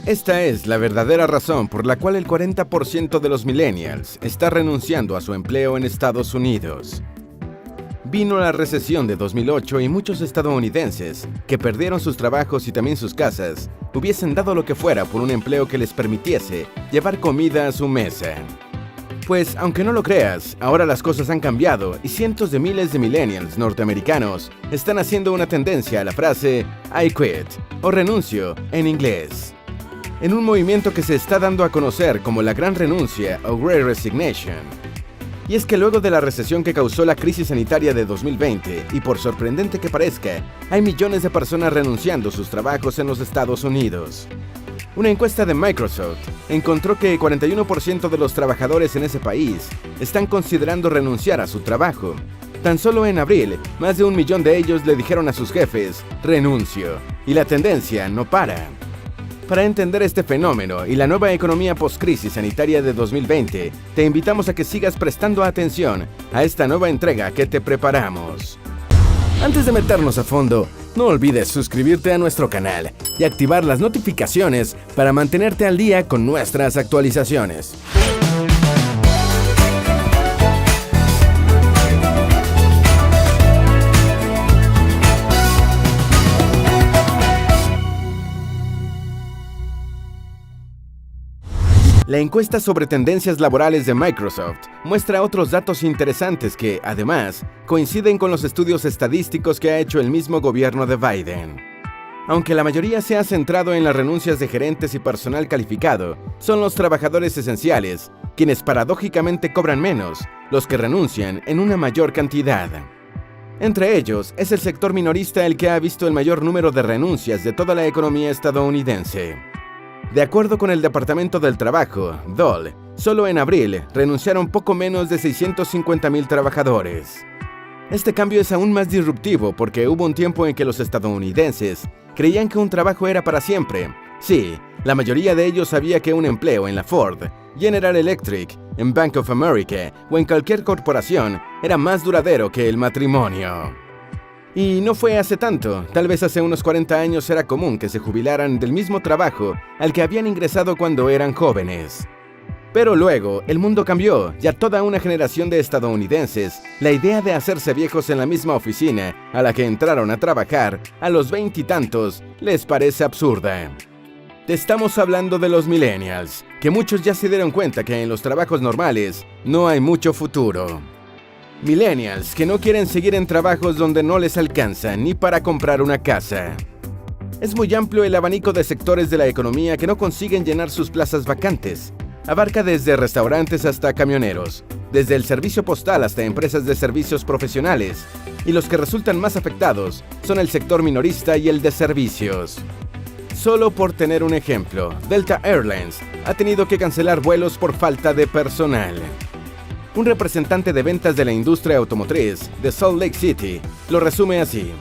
Esta es la verdadera razón por la cual el 40% de los millennials está renunciando a su empleo en Estados Unidos. Vino la recesión de 2008 y muchos estadounidenses, que perdieron sus trabajos y también sus casas, hubiesen dado lo que fuera por un empleo que les permitiese llevar comida a su mesa. Pues, aunque no lo creas, ahora las cosas han cambiado y cientos de miles de millennials norteamericanos están haciendo una tendencia a la frase I quit o renuncio en inglés, en un movimiento que se está dando a conocer como la Gran Renuncia o Great Resignation. Y es que luego de la recesión que causó la crisis sanitaria de 2020, y por sorprendente que parezca, hay millones de personas renunciando a sus trabajos en los Estados Unidos. Una encuesta de Microsoft encontró que 41% de los trabajadores en ese país están considerando renunciar a su trabajo. Tan solo en abril, más de 1 millón de ellos le dijeron a sus jefes, renuncio, y la tendencia no para. Para entender este fenómeno y la nueva economía post-crisis sanitaria de 2020, te invitamos a que sigas prestando atención a esta nueva entrega que te preparamos. Antes de meternos a fondo, no olvides suscribirte a nuestro canal y activar las notificaciones para mantenerte al día con nuestras actualizaciones. La encuesta sobre tendencias laborales de Microsoft muestra otros datos interesantes que, además, coinciden con los estudios estadísticos que ha hecho el mismo gobierno de Biden. Aunque la mayoría se ha centrado en las renuncias de gerentes y personal calificado, son los trabajadores esenciales, quienes paradójicamente cobran menos, los que renuncian en una mayor cantidad. Entre ellos, es el sector minorista el que ha visto el mayor número de renuncias de toda la economía estadounidense. De acuerdo con el Departamento del Trabajo, DOL, solo en abril renunciaron poco menos de 650,000 trabajadores. Este cambio es aún más disruptivo porque hubo un tiempo en que los estadounidenses creían que un trabajo era para siempre. Sí, la mayoría de ellos sabía que un empleo en la Ford, General Electric, en Bank of America o en cualquier corporación era más duradero que el matrimonio. Y no fue hace tanto, tal vez hace unos 40 años era común que se jubilaran del mismo trabajo al que habían ingresado cuando eran jóvenes. Pero luego, el mundo cambió y a toda una generación de estadounidenses, la idea de hacerse viejos en la misma oficina a la que entraron a trabajar a los 20 y tantos les parece absurda. Te estamos hablando de los millennials, que muchos ya se dieron cuenta que en los trabajos normales no hay mucho futuro. Millennials que no quieren seguir en trabajos donde no les alcanza ni para comprar una casa. Es muy amplio el abanico de sectores de la economía que no consiguen llenar sus plazas vacantes. Abarca desde restaurantes hasta camioneros, desde el servicio postal hasta empresas de servicios profesionales, y los que resultan más afectados son el sector minorista y el de servicios. Solo por tener un ejemplo, Delta Airlines ha tenido que cancelar vuelos por falta de personal. Un representante de ventas de la industria automotriz de Salt Lake City lo resume así: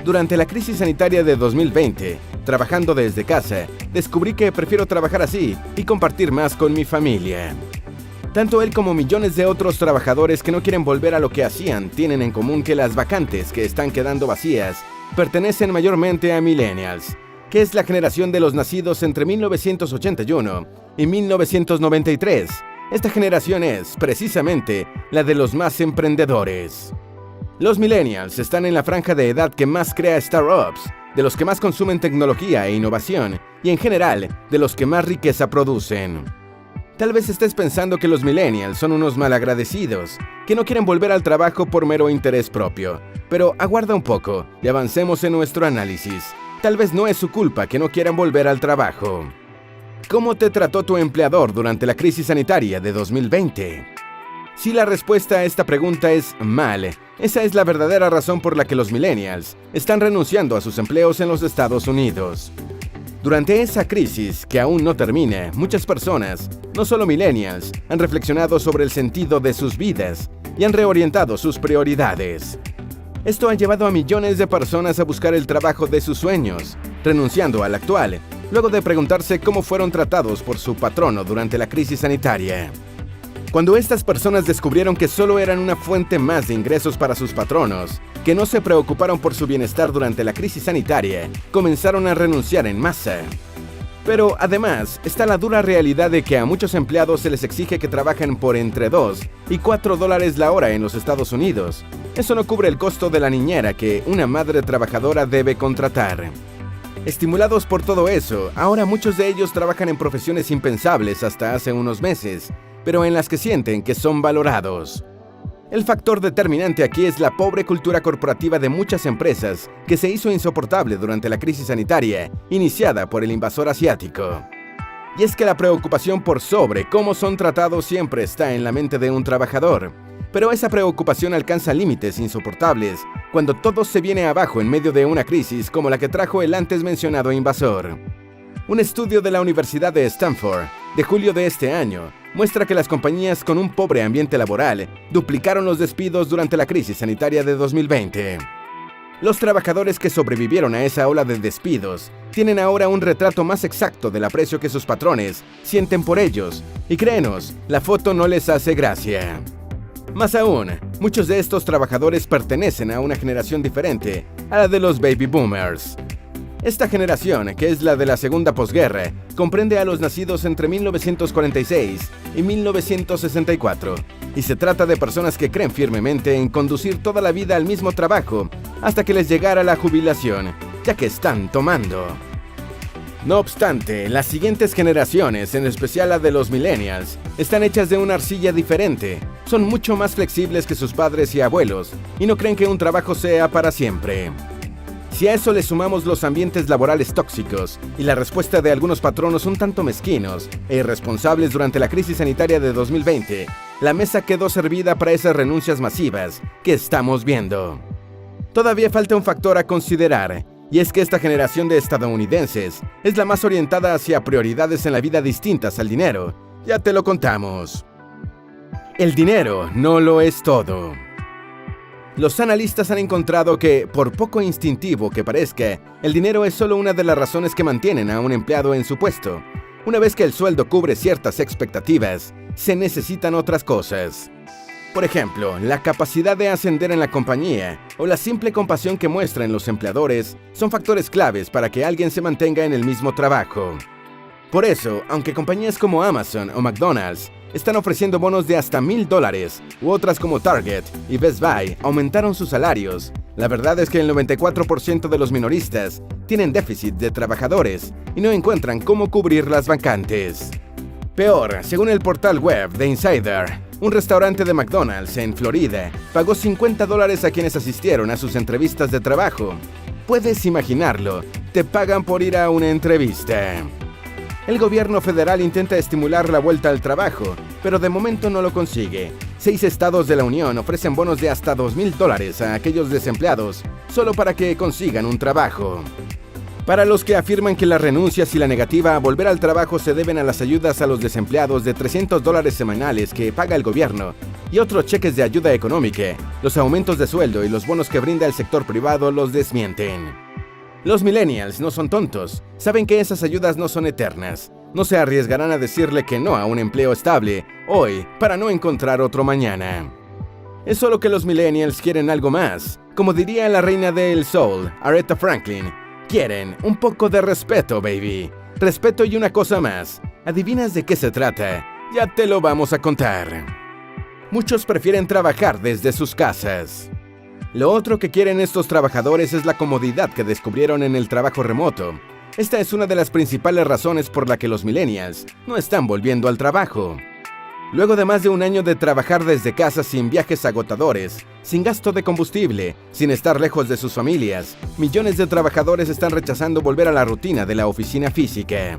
durante la crisis sanitaria de 2020, trabajando desde casa, descubrí que prefiero trabajar así y compartir más con mi familia. Tanto él como millones de otros trabajadores que no quieren volver a lo que hacían tienen en común que las vacantes que están quedando vacías pertenecen mayormente a millennials, que es la generación de los nacidos entre 1981 y 1993. Esta generación es, precisamente, la de los más emprendedores. Los millennials están en la franja de edad que más crea startups, de los que más consumen tecnología e innovación, y en general, de los que más riqueza producen. Tal vez estés pensando que los millennials son unos malagradecidos, que no quieren volver al trabajo por mero interés propio. Pero aguarda un poco y avancemos en nuestro análisis. Tal vez no es su culpa que no quieran volver al trabajo. ¿Cómo te trató tu empleador durante la crisis sanitaria de 2020? Si la respuesta a esta pregunta es mal, esa es la verdadera razón por la que los millennials están renunciando a sus empleos en los Estados Unidos. Durante esa crisis, que aún no termina, muchas personas, no solo millennials, han reflexionado sobre el sentido de sus vidas y han reorientado sus prioridades. Esto ha llevado a millones de personas a buscar el trabajo de sus sueños, renunciando al actual, luego de preguntarse cómo fueron tratados por su patrono durante la crisis sanitaria. Cuando estas personas descubrieron que solo eran una fuente más de ingresos para sus patronos, que no se preocuparon por su bienestar durante la crisis sanitaria, comenzaron a renunciar en masa. Pero además está la dura realidad de que a muchos empleados se les exige que trabajen por entre 2 y 4 dólares la hora en los Estados Unidos. Eso no cubre el costo de la niñera que una madre trabajadora debe contratar. Estimulados por todo eso, ahora muchos de ellos trabajan en profesiones impensables hasta hace unos meses, pero en las que sienten que son valorados. El factor determinante aquí es la pobre cultura corporativa de muchas empresas que se hizo insoportable durante la crisis sanitaria iniciada por el invasor asiático. Y es que la preocupación por sobre cómo son tratados siempre está en la mente de un trabajador, pero esa preocupación alcanza límites insoportables cuando todo se viene abajo en medio de una crisis como la que trajo el antes mencionado invasor. Un estudio de la Universidad de Stanford, de julio de este año, muestra que las compañías con un pobre ambiente laboral duplicaron los despidos durante la crisis sanitaria de 2020. Los trabajadores que sobrevivieron a esa ola de despidos tienen ahora un retrato más exacto del aprecio que sus patrones sienten por ellos, y créenos, la foto no les hace gracia. Más aún, muchos de estos trabajadores pertenecen a una generación diferente a la de los baby boomers. Esta generación, que es la de la segunda posguerra, comprende a los nacidos entre 1946 y 1964, y se trata de personas que creen firmemente en conducir toda la vida al mismo trabajo hasta que les llegara la jubilación, ya que están tomando. No obstante, las siguientes generaciones, en especial la de los millennials, están hechas de una arcilla diferente, son mucho más flexibles que sus padres y abuelos, y no creen que un trabajo sea para siempre. Si a eso le sumamos los ambientes laborales tóxicos y la respuesta de algunos patronos un tanto mezquinos e irresponsables durante la crisis sanitaria de 2020, la mesa quedó servida para esas renuncias masivas que estamos viendo. Todavía falta un factor a considerar, y es que esta generación de estadounidenses es la más orientada hacia prioridades en la vida distintas al dinero. Ya te lo contamos. El dinero no lo es todo. Los analistas han encontrado que, por poco instintivo que parezca, el dinero es solo una de las razones que mantienen a un empleado en su puesto. Una vez que el sueldo cubre ciertas expectativas, se necesitan otras cosas. Por ejemplo, la capacidad de ascender en la compañía o la simple compasión que muestran los empleadores son factores claves para que alguien se mantenga en el mismo trabajo. Por eso, aunque compañías como Amazon o McDonald's están ofreciendo bonos de hasta $1,000 u otras como Target y Best Buy aumentaron sus salarios, la verdad es que el 94% de los minoristas tienen déficit de trabajadores y no encuentran cómo cubrir las vacantes. Peor, según el portal web The Insider, un restaurante de McDonald's en Florida pagó $50 a quienes asistieron a sus entrevistas de trabajo. Puedes imaginarlo, te pagan por ir a una entrevista. El gobierno federal intenta estimular la vuelta al trabajo, pero de momento no lo consigue. 6 estados de la Unión ofrecen bonos de hasta $2,000 a aquellos desempleados, solo para que consigan un trabajo. Para los que afirman que las renuncias y la negativa a volver al trabajo se deben a las ayudas a los desempleados de $300 semanales que paga el gobierno y otros cheques de ayuda económica, los aumentos de sueldo y los bonos que brinda el sector privado los desmienten. Los millennials no son tontos, saben que esas ayudas no son eternas. No se arriesgarán a decirle que no a un empleo estable hoy para no encontrar otro mañana. Es solo que los millennials quieren algo más. Como diría la reina del soul, Aretha Franklin, quieren un poco de respeto, baby. Respeto y una cosa más. ¿Adivinas de qué se trata? Ya te lo vamos a contar. Muchos prefieren trabajar desde sus casas. Lo otro que quieren estos trabajadores es la comodidad que descubrieron en el trabajo remoto. Esta es una de las principales razones por la que los millennials no están volviendo al trabajo. Luego de más de un año de trabajar desde casa sin viajes agotadores, sin gasto de combustible, sin estar lejos de sus familias, millones de trabajadores están rechazando volver a la rutina de la oficina física.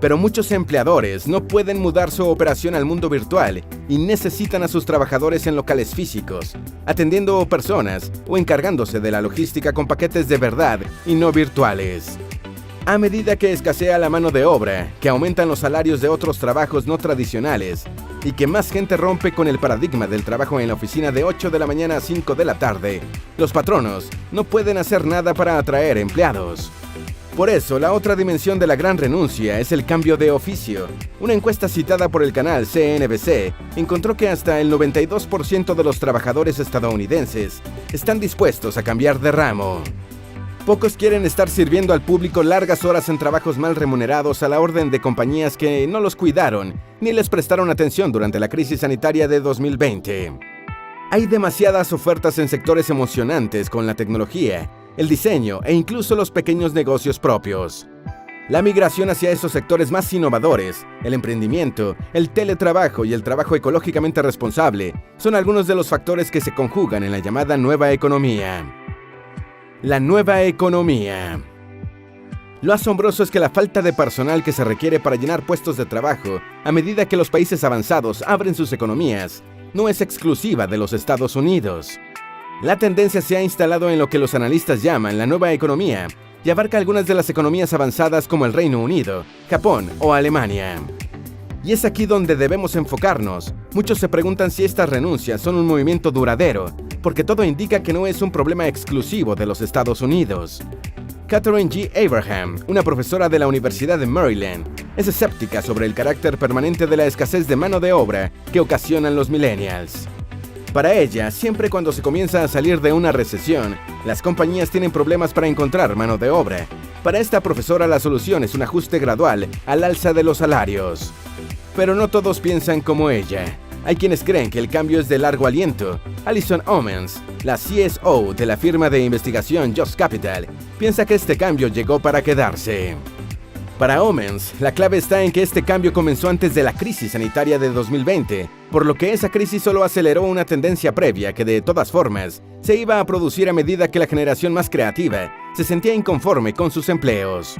Pero muchos empleadores no pueden mudar su operación al mundo virtual y necesitan a sus trabajadores en locales físicos, atendiendo personas o encargándose de la logística con paquetes de verdad y no virtuales. A medida que escasea la mano de obra, que aumentan los salarios de otros trabajos no tradicionales y que más gente rompe con el paradigma del trabajo en la oficina de 8 de la mañana a 5 de la tarde, los patronos no pueden hacer nada para atraer empleados. Por eso, la otra dimensión de la gran renuncia es el cambio de oficio. Una encuesta citada por el canal CNBC encontró que hasta el 92% de los trabajadores estadounidenses están dispuestos a cambiar de ramo. Pocos quieren estar sirviendo al público largas horas en trabajos mal remunerados a la orden de compañías que no los cuidaron ni les prestaron atención durante la crisis sanitaria de 2020. Hay demasiadas ofertas en sectores emocionantes con la tecnología, el diseño e incluso los pequeños negocios propios. La migración hacia esos sectores más innovadores, el emprendimiento, el teletrabajo y el trabajo ecológicamente responsable son algunos de los factores que se conjugan en la llamada nueva economía. La nueva economía. Lo asombroso es que la falta de personal que se requiere para llenar puestos de trabajo a medida que los países avanzados abren sus economías no es exclusiva de los Estados Unidos. La tendencia se ha instalado en lo que los analistas llaman la nueva economía y abarca algunas de las economías avanzadas como el Reino Unido, Japón o Alemania. Y es aquí donde debemos enfocarnos. Muchos se preguntan si estas renuncias son un movimiento duradero, porque todo indica que no es un problema exclusivo de los Estados Unidos. Katharine G. Abraham, una profesora de la Universidad de Maryland, es escéptica sobre el carácter permanente de la escasez de mano de obra que ocasionan los millennials. Para ella, siempre cuando se comienza a salir de una recesión, las compañías tienen problemas para encontrar mano de obra. Para esta profesora, la solución es un ajuste gradual al alza de los salarios. Pero no todos piensan como ella. Hay quienes creen que el cambio es de largo aliento. Alison Omens, la CSO de la firma de investigación Just Capital, piensa que este cambio llegó para quedarse. Para Omens, la clave está en que este cambio comenzó antes de la crisis sanitaria de 2020, por lo que esa crisis solo aceleró una tendencia previa que de todas formas se iba a producir a medida que la generación más creativa se sentía inconforme con sus empleos.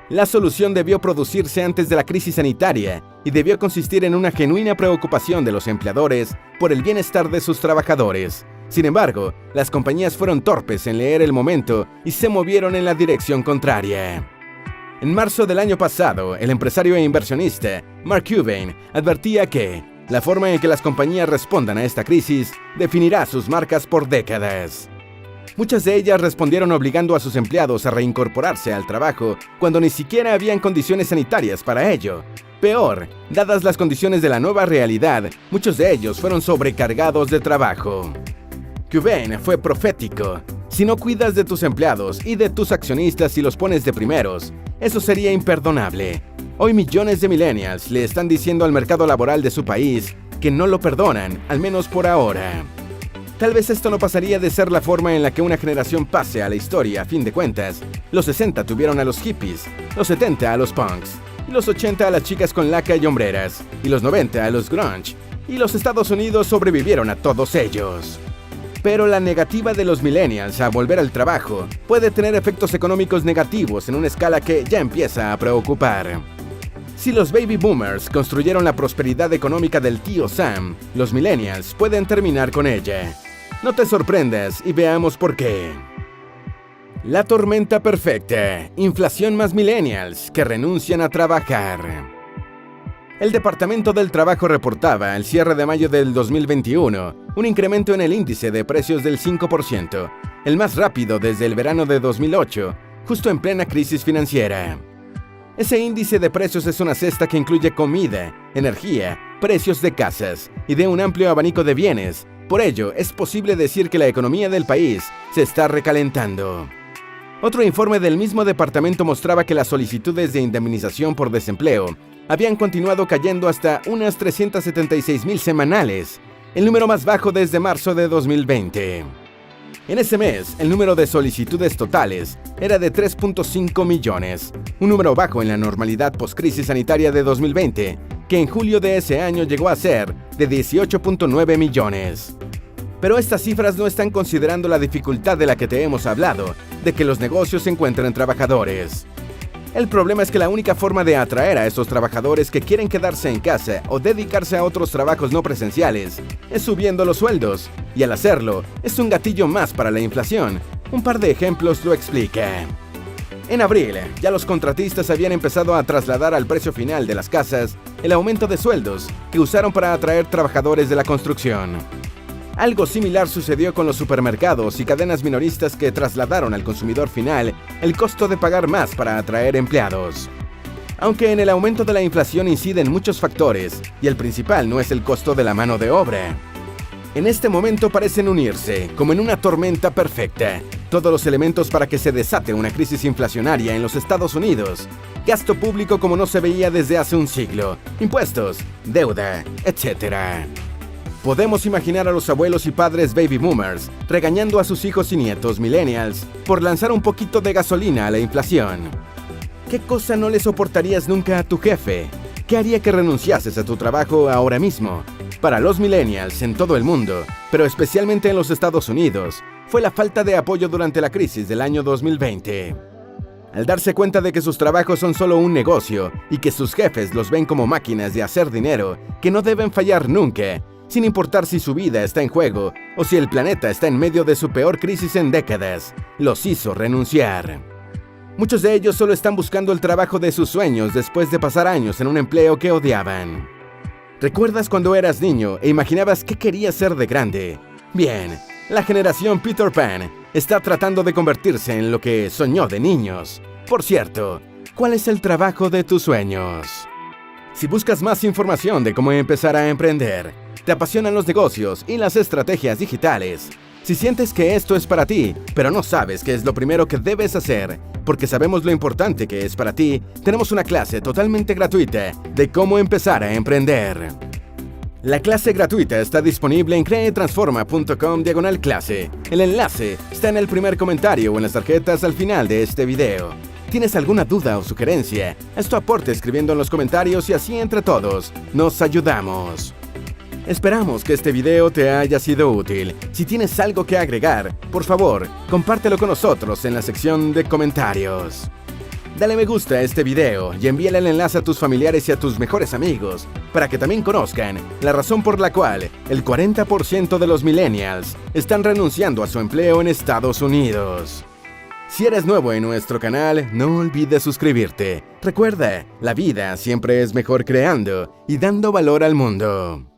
La solución debió producirse antes de la crisis sanitaria y debió consistir en una genuina preocupación de los empleadores por el bienestar de sus trabajadores. Sin embargo, las compañías fueron torpes en leer el momento y se movieron en la dirección contraria. En marzo del año pasado, el empresario e inversionista Mark Cuban advertía que la forma en que las compañías respondan a esta crisis definirá sus marcas por décadas. Muchas de ellas respondieron obligando a sus empleados a reincorporarse al trabajo cuando ni siquiera habían condiciones sanitarias para ello. Peor, dadas las condiciones de la nueva realidad, muchos de ellos fueron sobrecargados de trabajo. Cuban fue profético. Si no cuidas de tus empleados y de tus accionistas y los pones de primeros, eso sería imperdonable. Hoy millones de millennials le están diciendo al mercado laboral de su país que no lo perdonan, al menos por ahora. Tal vez esto no pasaría de ser la forma en la que una generación pase a la historia a fin de cuentas. Los 60 tuvieron a los hippies, los 70 a los punks, y los 80 a las chicas con laca y hombreras, y los 90 a los grunge, y los Estados Unidos sobrevivieron a todos ellos. Pero la negativa de los millennials a volver al trabajo puede tener efectos económicos negativos en una escala que ya empieza a preocupar. Si los baby boomers construyeron la prosperidad económica del tío Sam, los millennials pueden terminar con ella. No te sorprendas y veamos por qué. La tormenta perfecta. Inflación más millennials que renuncian a trabajar. El Departamento del Trabajo reportaba al cierre de mayo del 2021 un incremento en el índice de precios del 5%, el más rápido desde el verano de 2008, justo en plena crisis financiera. Ese índice de precios es una cesta que incluye comida, energía, precios de casas y de un amplio abanico de bienes. Por ello, es posible decir que la economía del país se está recalentando. Otro informe del mismo departamento mostraba que las solicitudes de indemnización por desempleo habían continuado cayendo hasta unas 376,000 semanales, el número más bajo desde marzo de 2020. En ese mes, el número de solicitudes totales era de 3.5 millones, un número bajo en la normalidad post-crisis sanitaria de 2020, que en julio de ese año llegó a ser de 18.9 millones. Pero estas cifras no están considerando la dificultad de la que te hemos hablado, de que los negocios encuentren trabajadores. El problema es que la única forma de atraer a esos trabajadores que quieren quedarse en casa o dedicarse a otros trabajos no presenciales es subiendo los sueldos, y al hacerlo, es un gatillo más para la inflación. Un par de ejemplos lo explica. En abril, ya los contratistas habían empezado a trasladar al precio final de las casas el aumento de sueldos que usaron para atraer trabajadores de la construcción. Algo similar sucedió con los supermercados y cadenas minoristas que trasladaron al consumidor final el costo de pagar más para atraer empleados. Aunque en el aumento de la inflación inciden muchos factores, y el principal no es el costo de la mano de obra. En este momento parecen unirse, como en una tormenta perfecta, todos los elementos para que se desate una crisis inflacionaria en los Estados Unidos. Gasto público como no se veía desde hace un siglo, impuestos, deuda, etc. Podemos imaginar a los abuelos y padres baby boomers regañando a sus hijos y nietos millennials por lanzar un poquito de gasolina a la inflación. ¿Qué cosa no le soportarías nunca a tu jefe? ¿Qué haría que renunciases a tu trabajo ahora mismo? Para los millennials en todo el mundo, pero especialmente en los Estados Unidos, fue la falta de apoyo durante la crisis del año 2020. Al darse cuenta de que sus trabajos son solo un negocio y que sus jefes los ven como máquinas de hacer dinero que no deben fallar nunca, sin importar si su vida está en juego o si el planeta está en medio de su peor crisis en décadas, los hizo renunciar. Muchos de ellos solo están buscando el trabajo de sus sueños después de pasar años en un empleo que odiaban. ¿Recuerdas cuando eras niño e imaginabas qué querías ser de grande? Bien, la generación Peter Pan está tratando de convertirse en lo que soñó de niños. Por cierto, ¿cuál es el trabajo de tus sueños? Si buscas más información de cómo empezar a emprender, te apasionan los negocios y las estrategias digitales, si sientes que esto es para ti, pero no sabes qué es lo primero que debes hacer, porque sabemos lo importante que es para ti, tenemos una clase totalmente gratuita de cómo empezar a emprender. La clase gratuita está disponible en creetransforma.com/clase. El enlace está en el primer comentario o en las tarjetas al final de este video. ¿Tienes alguna duda o sugerencia? Haz tu aporte escribiendo en los comentarios y así entre todos nos ayudamos. Esperamos que este video te haya sido útil. Si tienes algo que agregar, por favor, compártelo con nosotros en la sección de comentarios. Dale me gusta a este video y envíale el enlace a tus familiares y a tus mejores amigos para que también conozcan la razón por la cual el 40% de los millennials están renunciando a su empleo en Estados Unidos. Si eres nuevo en nuestro canal, no olvides suscribirte. Recuerda, la vida siempre es mejor creando y dando valor al mundo.